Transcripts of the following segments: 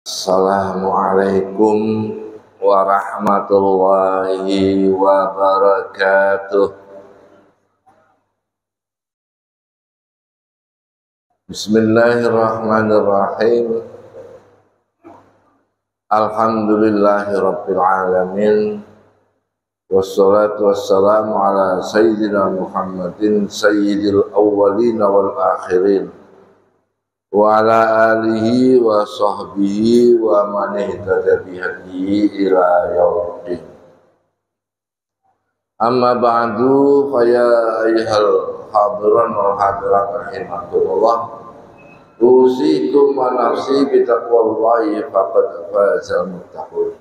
Assalamualaikum warahmatullahi wabarakatuh. Bismillahirrahmanirrahim. Alhamdulillahi rabbil alamin. Wassalatu wassalamu ala sayyidina Muhammadin sayyidil awwalin wal akhirin wa ala alihi wa sahbihi wa man ihtada bihadihi ila yaumiddin. Amma ba'du fa ya ayyuhal hadirin wal hadirat rahimakumullah, usikum wa nafsi bi taqwallahi faqad fazal muttaqun.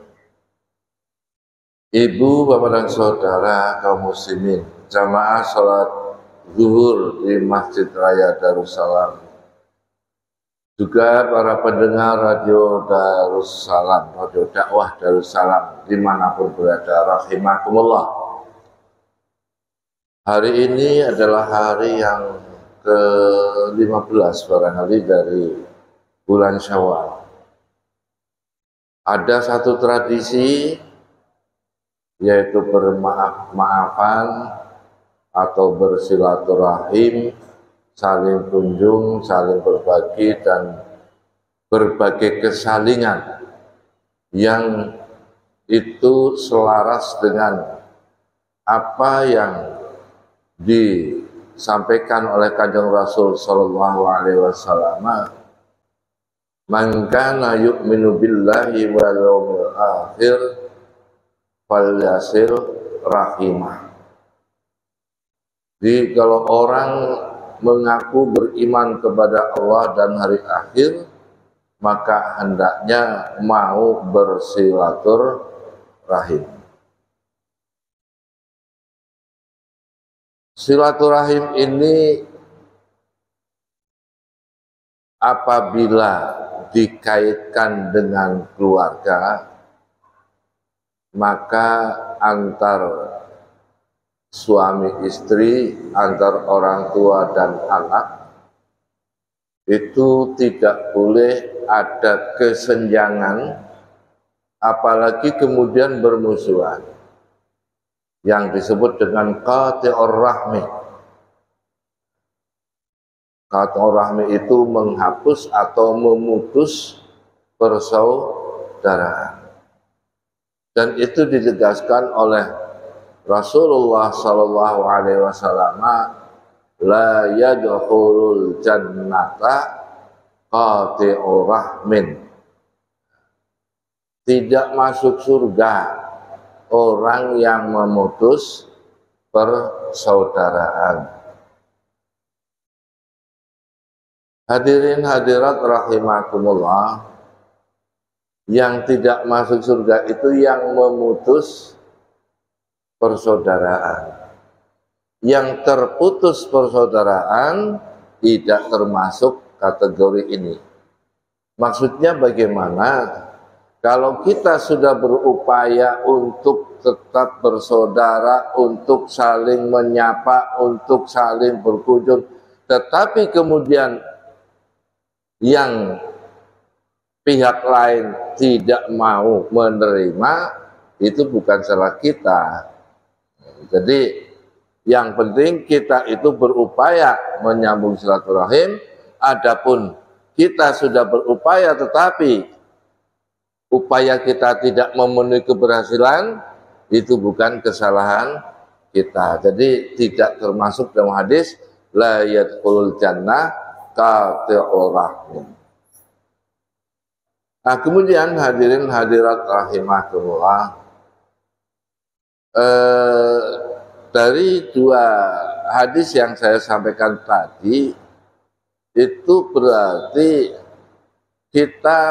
Ibu, bapak dan saudara kaum muslimin, jamaah salat zuhur di Masjid Raya Darussalam, juga para pendengar radio Darussalam, radio dakwah Darussalam dimanapun berada, rahimakumullah. Hari ini adalah hari yang ke-15 barangkali dari bulan Syawal. Ada satu tradisi, yaitu bermaaf-maafan atau bersilaturahim, saling kunjung, saling berbagi, dan berbagai kesalingan yang itu selaras dengan apa yang disampaikan oleh Kanjeng Rasul Sallallahu Alaihi Wasallam. Man kana yu'minu billahi wal yawmil akhir falyasil rahimah. Jadi kalau orang mengaku beriman kepada Allah dan hari akhir, maka hendaknya mau bersilaturahim. Silaturahim ini apabila dikaitkan dengan keluarga, maka antar suami istri, antar orang tua dan anak, itu tidak boleh ada kesenjangan, apalagi kemudian bermusuhan, yang disebut dengan qati'ur rahmi. Qati'ur rahmi itu menghapus atau memutus persaudaraan. Dan itu ditegaskan oleh Rasulullah Sallallahu Alaihi Wasallam, la yadkhulul jannata qati'ur rahmin. Tidak masuk surga orang yang memutus persaudaraan. Hadirin hadirat rahimakumullah, yang tidak masuk surga itu yang memutus persaudaraan. Yang terputus persaudaraan tidak termasuk kategori ini. Maksudnya bagaimana? Kalau kita sudah berupaya untuk tetap bersaudara, untuk saling menyapa, untuk saling berkunjung, tetapi kemudian yang pihak lain tidak mau menerima, itu bukan salah kita. Jadi yang penting kita itu berupaya menyambung silaturahim. Adapun kita sudah berupaya tetapi upaya kita tidak memenuhi keberhasilan, itu bukan kesalahan kita. Jadi tidak termasuk dalam hadis la yadkhulul jannah qati'ur rahim. Nah, kemudian hadirin hadirat rahimakumullah, dari dua hadis yang saya sampaikan tadi, itu berarti kita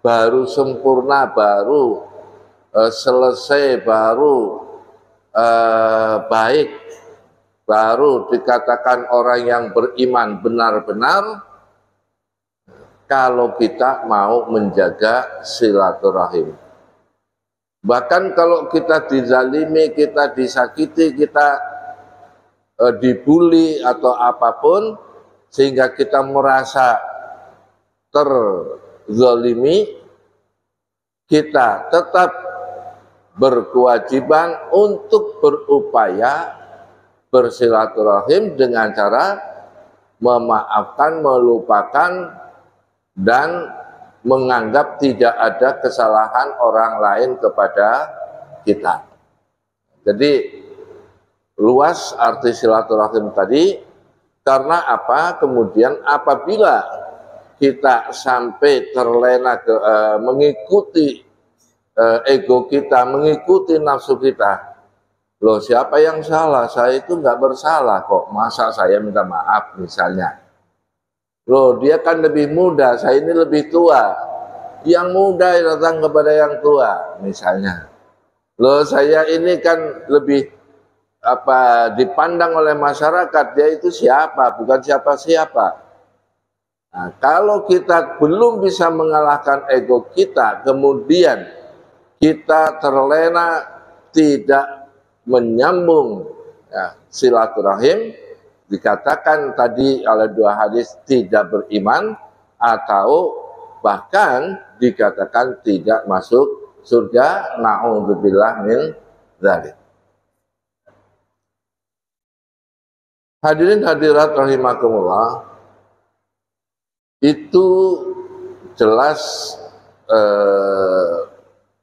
baru sempurna, baru selesai, baru baik, baru dikatakan orang yang beriman benar-benar kalau kita mau menjaga silaturahim. Bahkan kalau kita dizalimi, kita disakiti, kita dibully atau apapun, sehingga kita merasa zalimi, kita tetap berkewajiban untuk berupaya bersilaturahim dengan cara memaafkan, melupakan, dan menganggap tidak ada kesalahan orang lain kepada kita. Jadi luas arti silaturahim tadi, karena apa? Kemudian apabila kita sampai terlena mengikuti ego kita, mengikuti nafsu kita, loh siapa yang salah? Saya itu nggak bersalah kok, masa saya minta maaf misalnya. Loh dia kan lebih muda, saya ini lebih tua. Yang muda datang kepada yang tua misalnya. Loh saya ini kan lebih dipandang oleh masyarakat, dia itu siapa? Bukan siapa-siapa. Nah, kalau kita belum bisa mengalahkan ego kita, kemudian kita terlena tidak menyambung silaturahim, dikatakan tadi oleh dua hadis tidak beriman, atau bahkan dikatakan tidak masuk surga. Na'udzubillah min dzalik. Hadirin hadirat rahimakumullah, itu jelas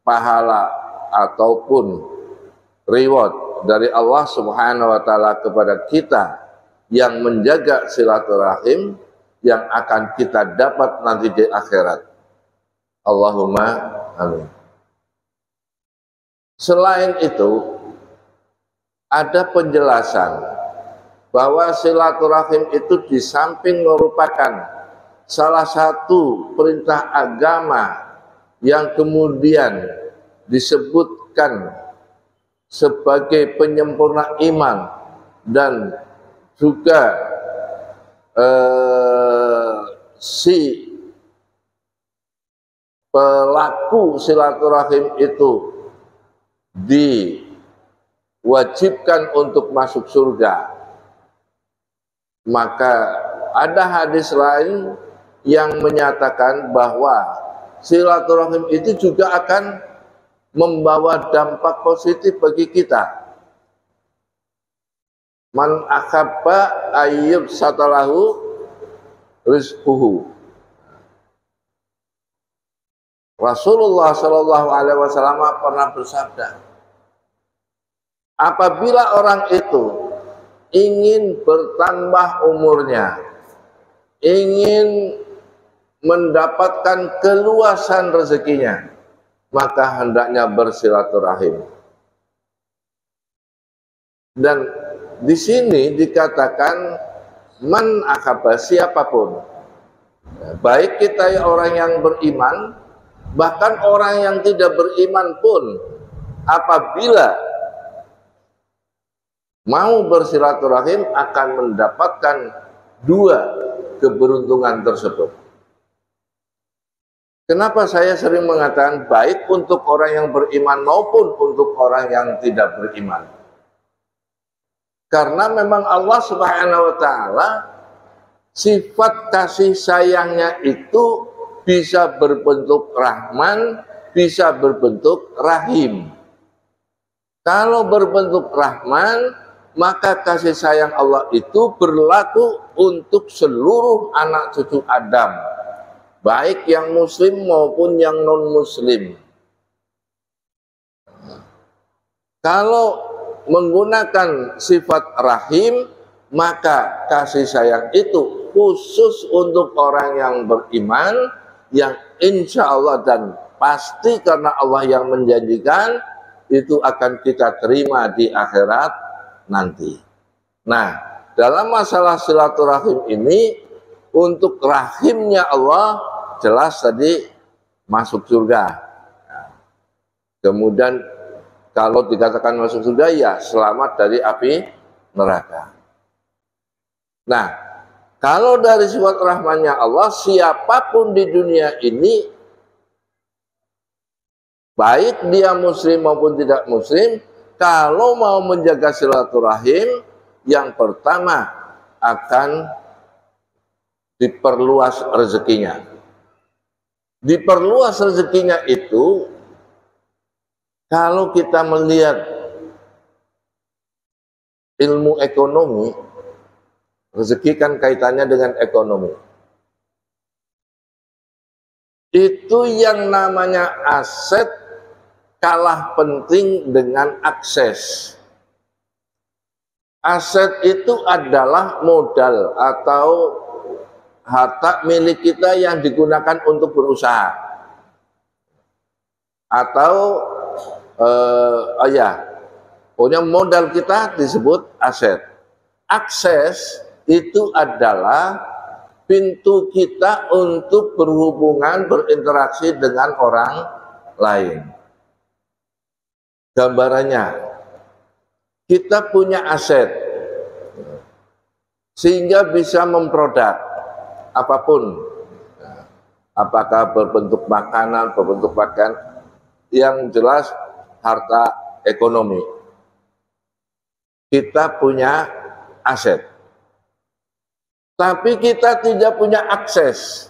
pahala ataupun reward dari Allah Subhanahu wa taala kepada kita yang menjaga silaturahim yang akan kita dapat nanti di akhirat. Allahumma amin. Selain itu, ada penjelasan bahwa silaturahim itu di samping merupakan salah satu perintah agama yang kemudian disebutkan sebagai penyempurna iman, dan juga si pelaku silaturahim itu diwajibkan untuk masuk surga. Maka ada hadis lain yang menyatakan bahwa silaturahim itu juga akan membawa dampak positif bagi kita. Man akhabba ayyub satalahu rizquhu. Rasulullah Shallallahu Alaihi Wasallam pernah bersabda, apabila orang itu ingin bertambah umurnya, ingin mendapatkan keluasan rezekinya, maka hendaknya bersilaturahim. Dan di sini dikatakan man akhabba, siapapun, baik kita orang yang beriman, bahkan orang yang tidak beriman pun, apabila mau bersilaturahim akan mendapatkan dua keberuntungan tersebut. Kenapa saya sering mengatakan baik untuk orang yang beriman maupun untuk orang yang tidak beriman? Karena memang Allah Subhanahu wa taala sifat kasih sayangnya itu bisa berbentuk Rahman, bisa berbentuk Rahim. Kalau berbentuk Rahman, maka kasih sayang Allah itu berlaku untuk seluruh anak cucu Adam, baik yang muslim maupun yang non-muslim. Kalau menggunakan sifat rahim, maka kasih sayang itu khusus untuk orang yang beriman, yang insya Allah dan pasti karena Allah yang menjanjikan, itu akan kita terima di akhirat nanti. Nah, dalam masalah silaturahim ini, untuk rahimnya Allah jelas tadi masuk surga. Kemudian kalau dikatakan masuk surga, ya selamat dari api neraka. Nah, kalau dari sifat rahmannya Allah, siapapun di dunia ini, baik dia muslim maupun tidak muslim, kalau mau menjaga silaturahim, yang pertama akan diperluas rezekinya. Diperluas rezekinya itu kalau kita melihat ilmu ekonomi, rezeki kan kaitannya dengan ekonomi. Itu yang namanya aset kalah penting dengan akses. Aset itu adalah modal atau harta milik kita yang digunakan untuk berusaha. Atau pokoknya modal kita disebut aset. Akses itu adalah pintu kita untuk berhubungan, berinteraksi dengan orang lain. Gambarannya, kita punya aset sehingga bisa memproduk apapun, apakah berbentuk makanan, berbentuk pakaian, yang jelas harta ekonomi. Kita punya aset, tapi kita tidak punya akses,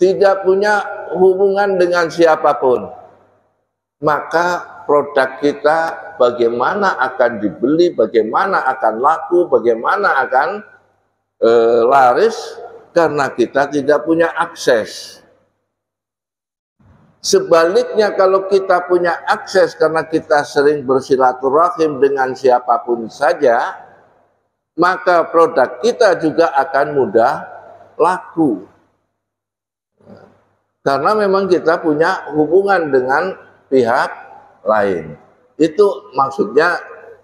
tidak punya hubungan dengan siapapun. Maka produk kita bagaimana akan dibeli, bagaimana akan laku, bagaimana akan laris, karena kita tidak punya akses. Sebaliknya kalau kita punya akses karena kita sering bersilaturahim dengan siapapun saja, maka produk kita juga akan mudah laku. Karena memang kita punya hubungan dengan pihak lain. Itu maksudnya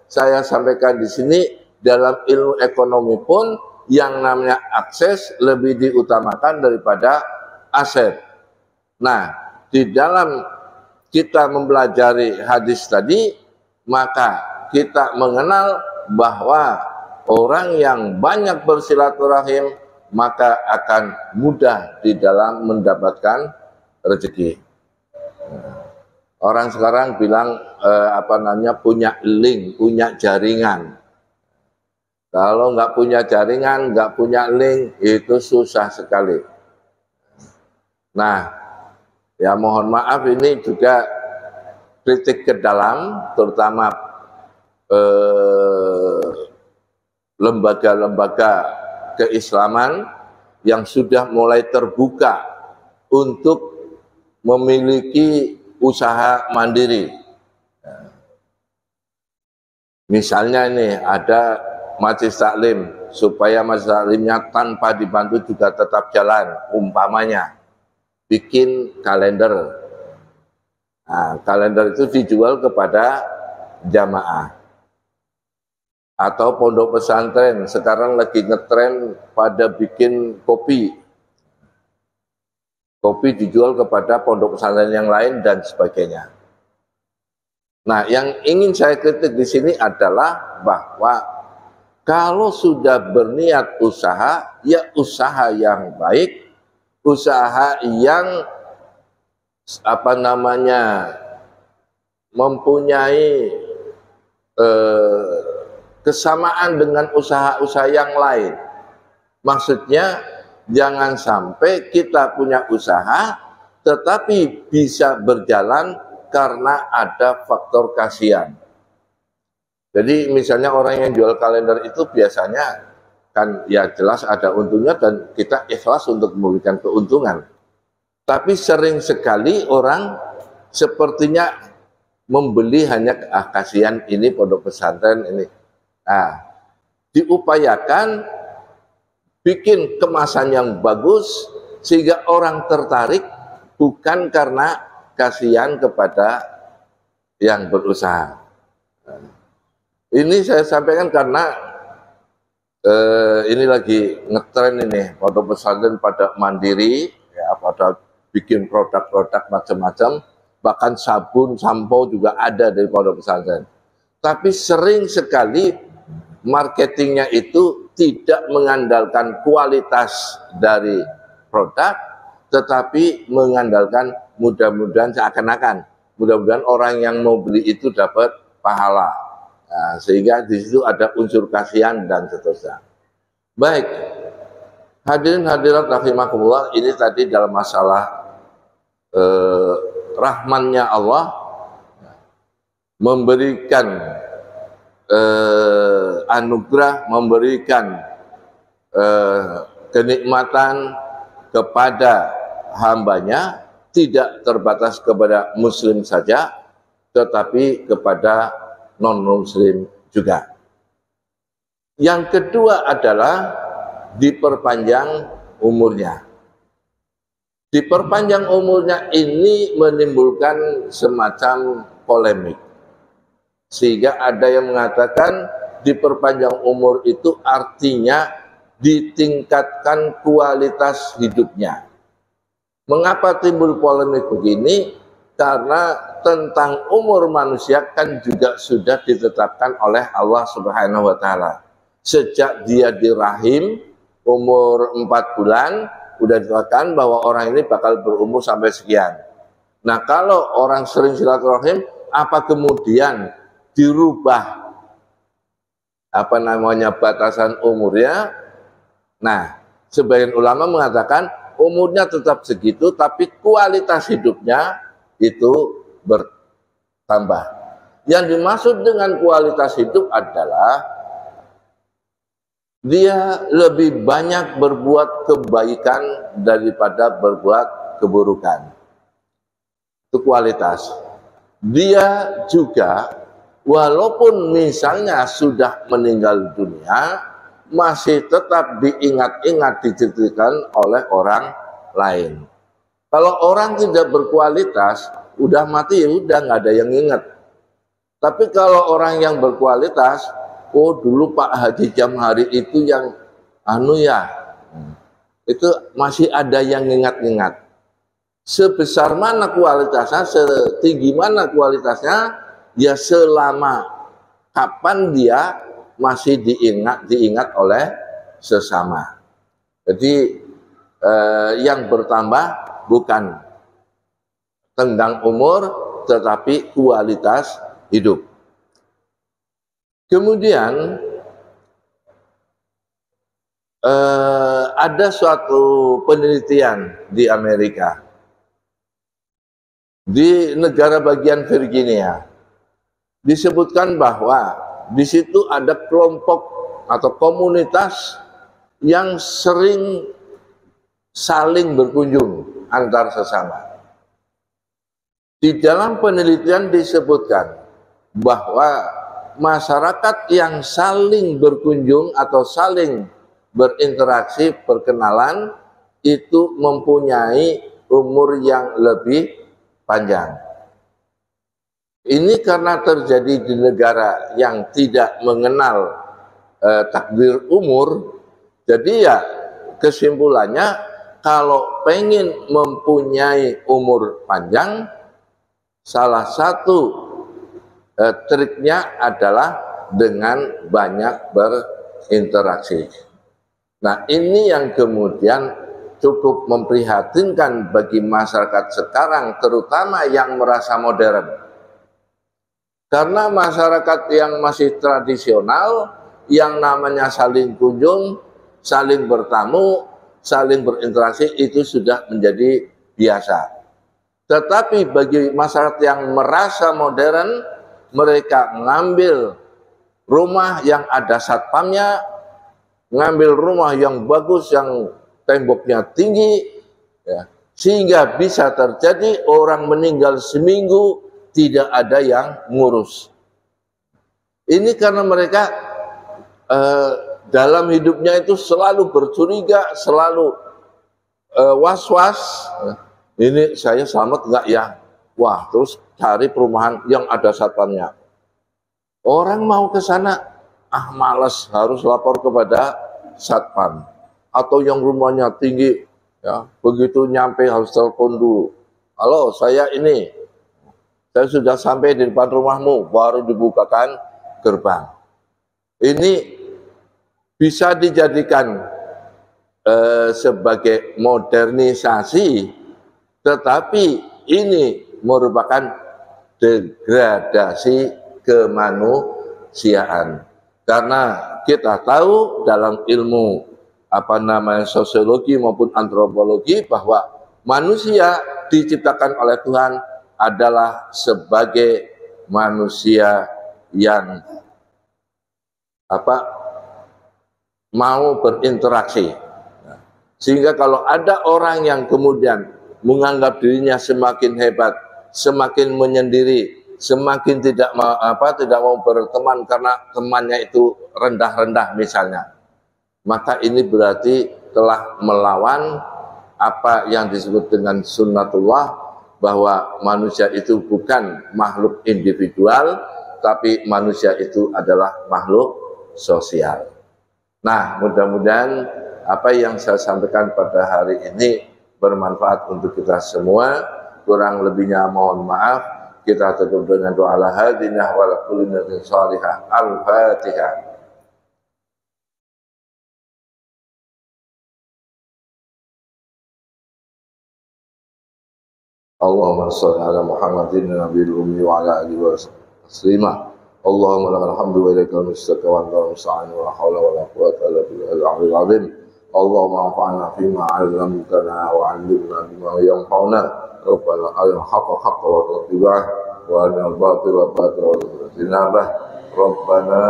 saya sampaikan di sini, dalam ilmu ekonomi pun yang namanya akses lebih diutamakan daripada aset. Nah, di dalam kita mempelajari hadis tadi, maka kita mengenal bahwa orang yang banyak bersilaturahim maka akan mudah di dalam mendapatkan rezeki. Orang sekarang bilang punya link, punya jaringan. Kalau nggak punya jaringan, nggak punya link, itu susah sekali. Nah, ya mohon maaf, ini juga kritik ke dalam, terutama lembaga-lembaga keislaman yang sudah mulai terbuka untuk memiliki usaha mandiri. Misalnya ini ada majelis taklim, supaya majelis taklimnya tanpa dibantu juga tetap jalan, umpamanya bikin kalender. Nah, kalender itu dijual kepada jamaah. Atau pondok pesantren, sekarang lagi ngetren pada bikin kopi. Kopi dijual kepada pondok pesantren yang lain dan sebagainya. Nah, yang ingin saya kritik di sini adalah bahwa kalau sudah berniat usaha, ya usaha yang baik, usaha yang mempunyai kesamaan dengan usaha-usaha yang lain. Maksudnya jangan sampai kita punya usaha tetapi bisa berjalan karena ada faktor kasihan. Jadi misalnya orang yang jual kalender itu biasanya kan ya jelas ada untungnya dan kita ikhlas untuk memberikan keuntungan. Tapi sering sekali orang sepertinya membeli hanya kasihan ini pondok pesantren ini. Nah, diupayakan bikin kemasan yang bagus sehingga orang tertarik, bukan karena kasihan kepada yang berusaha. Ini saya sampaikan karena ini lagi ngetren ini, pondok pesantren pada mandiri, ya, pada bikin produk-produk macam-macam, bahkan sabun, sampo juga ada dari pondok pesantren. Tapi sering sekali marketingnya itu tidak mengandalkan kualitas dari produk, tetapi mengandalkan mudah-mudahan seakan-akan, mudah-mudahan orang yang mau beli itu dapat pahala. Nah, sehingga di situ ada unsur kasihan dan seterusnya. Baik, Hadirin hadirat rahimakumullah, ini tadi dalam masalah rahmannya Allah memberikan anugerah, memberikan kenikmatan kepada hambanya, tidak terbatas kepada muslim saja, tetapi kepada non-muslim juga. Yang kedua adalah diperpanjang umurnya. Diperpanjang umurnya ini menimbulkan semacam polemik. Sehingga ada yang mengatakan diperpanjang umur itu artinya ditingkatkan kualitas hidupnya. Mengapa timbul polemik begini? Karena tentang umur manusia kan juga sudah ditetapkan oleh Allah Subhanahu wa taala. Sejak dia di rahim umur 4 bulan udah dikatakan bahwa orang ini bakal berumur sampai sekian. Nah, kalau orang sering silaturahim, apa kemudian dirubah batasan umurnya? Nah, sebagian ulama mengatakan umurnya tetap segitu, tapi kualitas hidupnya itu bertambah. Yang dimaksud dengan kualitas hidup adalah dia lebih banyak berbuat kebaikan daripada berbuat keburukan. Itu kualitas. Dia juga walaupun misalnya sudah meninggal dunia, masih tetap diingat-ingat, diceritakan oleh orang lain. Kalau orang tidak berkualitas, udah mati ya udah nggak ada yang ingat. Tapi kalau orang yang berkualitas, oh dulu Pak Haji Jamhari itu yang itu masih ada yang ingat-ingat. Sebesar mana kualitasnya, setinggi mana kualitasnya, ya selama kapan dia masih diingat oleh sesama. Jadi yang bertambah bukan tenggang umur, tetapi kualitas hidup. Kemudian ada suatu penelitian di Amerika, di negara bagian Virginia, disebutkan bahwa di situ ada kelompok atau komunitas yang sering saling berkunjung antar sesama. Di dalam penelitian disebutkan bahwa masyarakat yang saling berkunjung atau saling berinteraksi, berkenalan, itu mempunyai umur yang lebih panjang. Ini karena terjadi di negara yang tidak mengenal takdir umur. Jadi ya kesimpulannya, kalau pengen mempunyai umur panjang, salah satu triknya adalah dengan banyak berinteraksi. Nah, ini yang kemudian cukup memprihatinkan bagi masyarakat sekarang, terutama yang merasa modern. Karena masyarakat yang masih tradisional, yang namanya saling kunjung, saling bertamu, saling berinteraksi, itu sudah menjadi biasa. Tetapi bagi masyarakat yang merasa modern, mereka mengambil rumah yang ada satpamnya, ngambil rumah yang bagus, yang temboknya tinggi, ya, sehingga bisa terjadi orang meninggal seminggu tidak ada yang ngurus. Ini karena mereka dalam hidupnya itu selalu bercuriga, selalu was-was. Ini saya selamat enggak ya? Wah, terus cari perumahan yang ada satpamnya. Orang mau ke sana, malas, harus lapor kepada satpam. Atau yang rumahnya tinggi, ya, begitu nyampe harus telepon dulu. Halo, saya sudah sampai di depan rumahmu, baru dibukakan gerbang. Ini bisa dijadikan sebagai modernisasi, tetapi ini merupakan degradasi kemanusiaan. Karena kita tahu dalam ilmu sosiologi maupun antropologi, bahwa manusia diciptakan oleh Tuhan adalah sebagai manusia yang mau berinteraksi. Sehingga kalau ada orang yang kemudian menganggap dirinya semakin hebat, semakin menyendiri, semakin tidak mau berteman karena temannya itu rendah-rendah misalnya, maka ini berarti telah melawan apa yang disebut dengan sunnatullah, bahwa manusia itu bukan makhluk individual, tapi manusia itu adalah makhluk sosial. Nah, mudah-mudahan apa yang saya sampaikan pada hari ini bermanfaat untuk kita semua. Kurang lebihnya mohon maaf. Kita tutup dengan doa al-hadinah wa kulli niyatin shalihah. Al-Fatihah. Allahumma shalli ala Muhammadin nabiyil ummi wa ala alihi wa sallam. Allahumma lakal hamdu wa ilaikal mustaqim wa antal musta'an wa la haula wa la quwwata illa billahil aliyyil azim. Allahumma anfa'na fima 'allamtana wa 'allimna bima yanfa'una. Rabbana arinal haqqa haqqan warzuqna wa arinal batila batilan warzuqna. Rabbana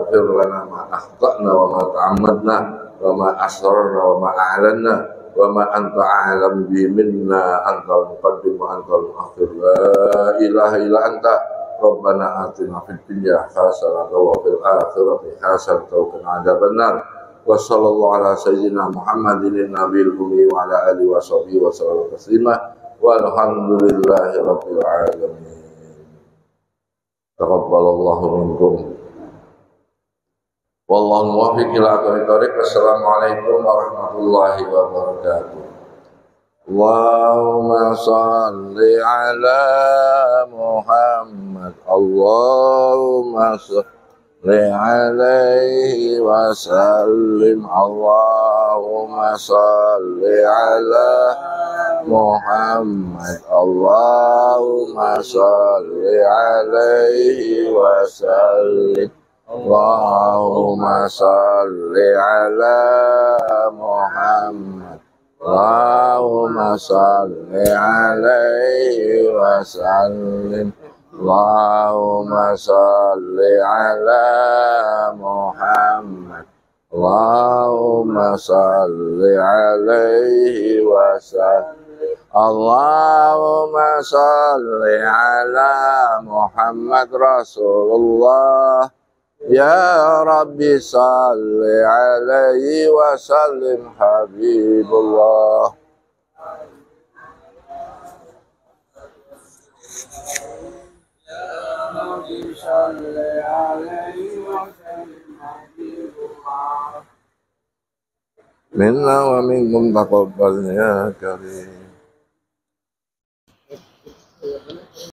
ighfir lana ma akhtana wa ma ta'ammadna wa ma asrarna wa ma a'lanna wa ma anta a'lam bi minna antal muqaddim wa antal mu'akhir. La ilaha illa anta. Rabbana atina fid dunya hasanatan wa fil akhirati hasanatan wa qina adzabannar. Wa sallallahu ala sayyidina Muhammadin nabiyil ummi wa ala alihi wa sahbihi wa sallam taslima. Walhamdulillahi rabbil alamin. Taqabbalallahu minkum. Wallahu muwaffiq ila aqwamit thoriq. Wassalamualaikum warahmatullahi wabarakatuh. Allahumma salli ala Muhammad. Allahumma salli alaihi wa sallim. Allahumma salli ala Muhammad. Allahumma salli alaihi wa sallim. Allahumma salli ala Muhammad. Allahumma salli alaihi wa sallim. Allahumma salli ala Muhammad. Allahumma salli alaihi wa sallim. Allahumma salli ala Muhammad Rasulullah. Ya Rabbi salli alaihi wa sallim Habibullah. Ya Rabbi salli alaihi wa sallim Habibullah. Minna wa minkum taqabbal ya karim.